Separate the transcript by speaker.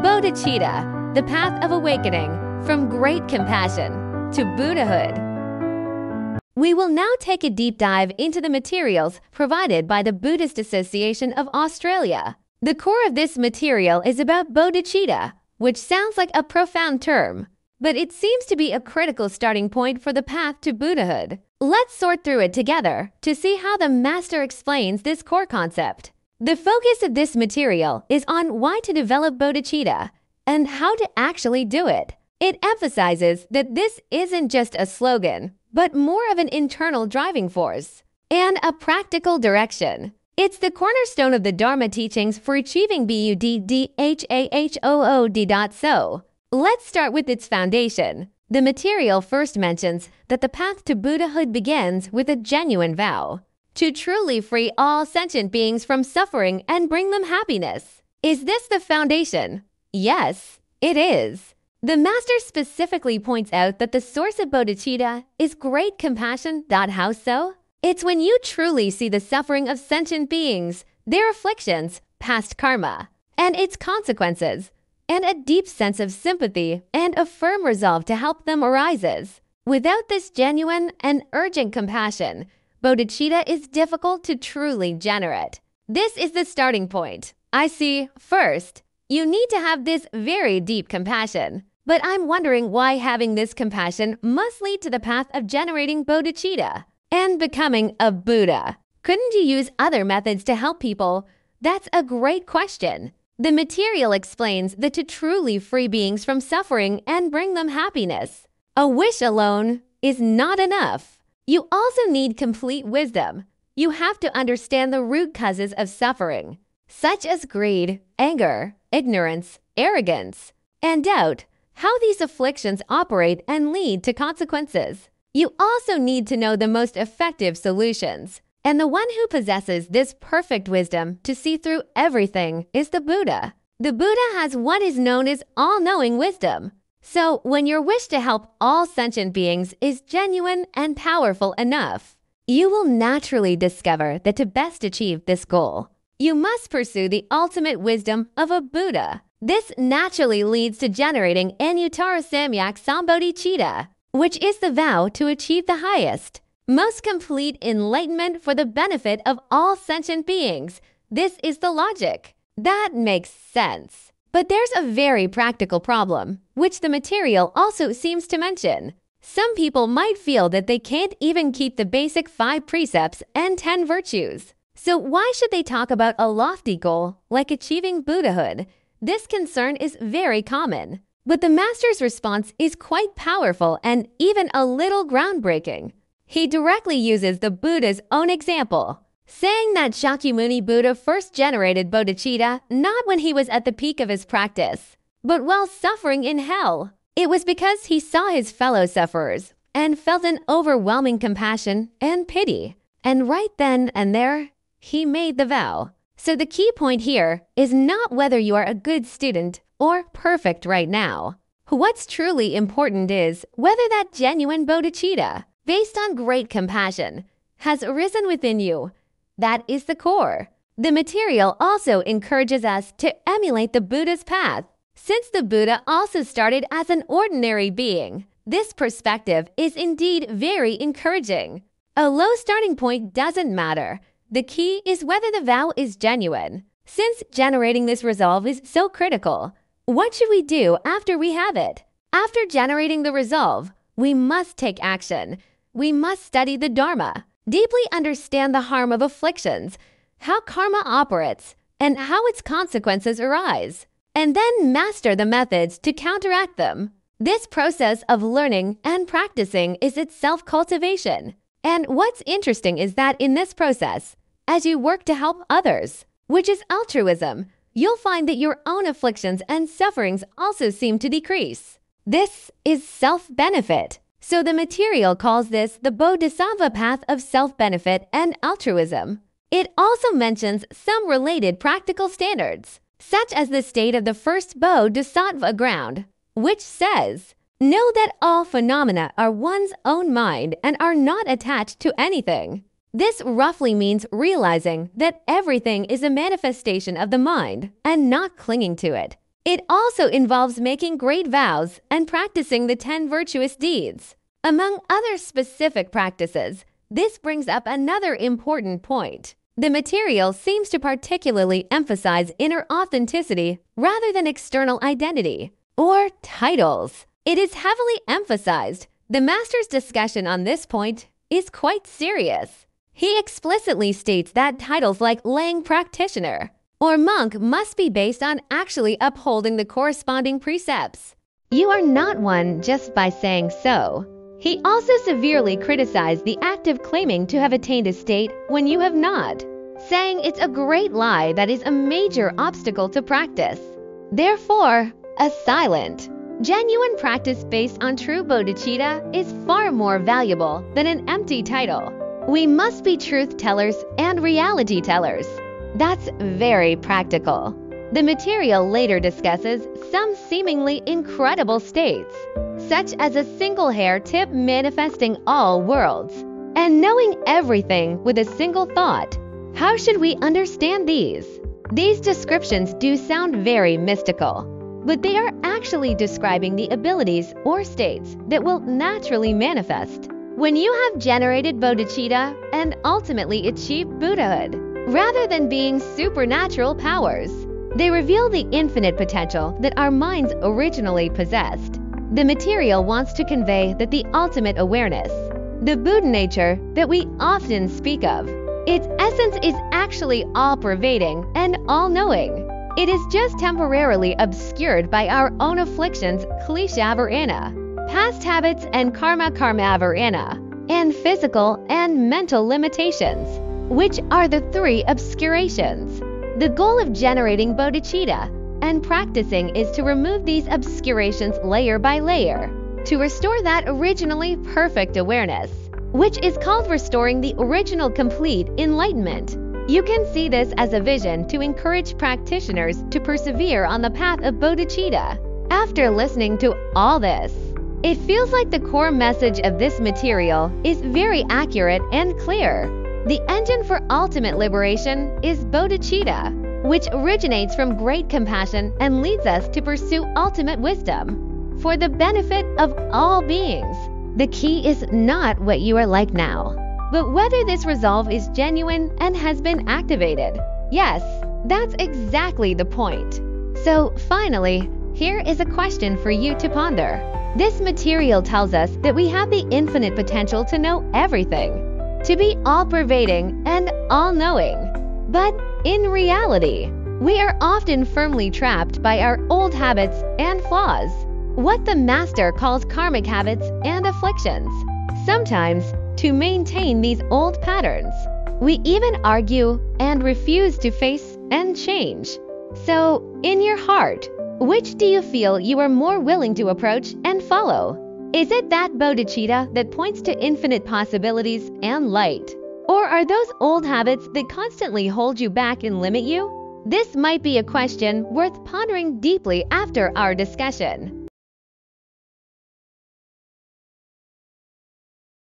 Speaker 1: Bodhicitta, the path of awakening from great compassion to Buddhahood. We will now take a deep dive into the materials provided by the Buddhist Association of Australia. The core of this material is about bodhicitta, which sounds like a profound term, but it seems to be a critical starting point for the path to Buddhahood. Let's sort through it together to see how the master explains this core concept. The focus of this material is on why to develop bodhicitta and how to actually do it. It emphasizes that this isn't just a slogan, but more of an internal driving force and a practical direction. It's the cornerstone of the Dharma teachings for achieving Buddhahood. Let's start with its foundation. The material first mentions that the path to Buddhahood begins with a genuine vow to truly free all sentient beings from suffering and bring them happiness. Is this the foundation? Yes, it is. The master specifically points out that the source of bodhicitta is great compassion. How so? It's when you truly see the suffering of sentient beings, their afflictions, past karma, and its consequences, and a deep sense of sympathy and a firm resolve to help them arises. Without this genuine and urgent compassion, bodhicitta is difficult to truly generate. This is the starting point. I see, first, you need to have this very deep compassion. But I'm wondering why having this compassion must lead to the path of generating bodhicitta and becoming a Buddha. Couldn't you use other methods to help people? That's a great question. The material explains that to truly free beings from suffering and bring them happiness, a wish alone is not enough. You also need complete wisdom. You have to understand the root causes of suffering, such as greed, anger, ignorance, arrogance, and doubt, how these afflictions operate and lead to consequences. You also need to know the most effective solutions. And the one who possesses this perfect wisdom to see through everything is the Buddha. The Buddha has what is known as all-knowing wisdom. So when your wish to help all sentient beings is genuine and powerful enough, you will naturally discover that to best achieve this goal, you must pursue the ultimate wisdom of a Buddha. This naturally leads to generating Anuttara Samyak Sambodhicitta, which is the vow to achieve the highest, most complete enlightenment for the benefit of all sentient beings. This is the logic. That makes sense. But there's a very practical problem, which the material also seems to mention. Some people might feel that they can't even keep the basic 5 precepts and 10 virtues. So why should they talk about a lofty goal like achieving Buddhahood? This concern is very common. But the master's response is quite powerful and even a little groundbreaking. He directly uses the Buddha's own example, saying that Shakyamuni Buddha first generated bodhicitta not when he was at the peak of his practice, but while suffering in hell. It was because he saw his fellow sufferers and felt an overwhelming compassion and pity. And right then and there, he made the vow. So the key point here is not whether you are a good student or perfect right now. What's truly important is whether that genuine bodhicitta, based on great compassion, has arisen within you. That is the core. The material also encourages us to emulate the Buddha's path. Since the Buddha also started as an ordinary being, this perspective is indeed very encouraging. A low starting point doesn't matter. The key is whether the vow is genuine. Since generating this resolve is so critical, what should we do after we have it? After generating the resolve, we must take action. We must study the Dharma, deeply understand the harm of afflictions, how karma operates, and how its consequences arise, and then master the methods to counteract them. This process of learning and practicing is itself cultivation. And what's interesting is that in this process, as you work to help others, which is altruism, you'll find that your own afflictions and sufferings also seem to decrease. This is self-benefit. So the material calls this the Bodhisattva path of self-benefit and altruism. It also mentions some related practical standards, such as the state of the first Bodhisattva ground, which says, know that all phenomena are one's own mind and are not attached to anything. This roughly means realizing that everything is a manifestation of the mind and not clinging to it. It also involves making great vows and practicing the 10 virtuous deeds. Among other specific practices, this brings up another important point. The material seems to particularly emphasize inner authenticity rather than external identity or titles. It is heavily emphasized. The master's discussion on this point is quite serious. He explicitly states that titles like laying practitioner or monk must be based on actually upholding the corresponding precepts. You are not one just by saying so. He also severely criticized the act of claiming to have attained a state when you have not, saying it's a great lie that is a major obstacle to practice. Therefore, a silent, genuine practice based on true bodhicitta is far more valuable than an empty title. We must be truth tellers and reality tellers. That's very practical. The material later discusses some seemingly incredible states, such as a single hair tip manifesting all worlds, and knowing everything with a single thought. How should we understand these? These descriptions do sound very mystical, but they are actually describing the abilities or states that will naturally manifest when you have generated bodhicitta and ultimately achieved Buddhahood. Rather than being supernatural powers, they reveal the infinite potential that our minds originally possessed. The material wants to convey that the ultimate awareness, the Buddha nature that we often speak of, its essence is actually all-pervading and all-knowing. It is just temporarily obscured by our own afflictions, klesha varana, past habits and karma varana, and physical and mental limitations, which are the 3 obscurations. The goal of generating bodhicitta and practicing is to remove these obscurations layer by layer, to restore that originally perfect awareness, which is called restoring the original complete enlightenment. You can see this as a vision to encourage practitioners to persevere on the path of bodhicitta. After listening to all this, it feels like the core message of this material is very accurate and clear. The engine for ultimate liberation is bodhicitta, which originates from great compassion and leads us to pursue ultimate wisdom for the benefit of all beings. The key is not what you are like now, but whether this resolve is genuine and has been activated. Yes, that's exactly the point. So finally, here is a question for you to ponder. This material tells us that we have the infinite potential to know everything, to be all-pervading and all-knowing. But in reality, we are often firmly trapped by our old habits and flaws, what the master calls karmic habits and afflictions. Sometimes, to maintain these old patterns, we even argue and refuse to face and change. So, in your heart, which do you feel you are more willing to approach and follow? Is it that bodhicitta that points to infinite possibilities and light? Or are those old habits that constantly hold you back and limit you? This might be a question worth pondering deeply after our discussion.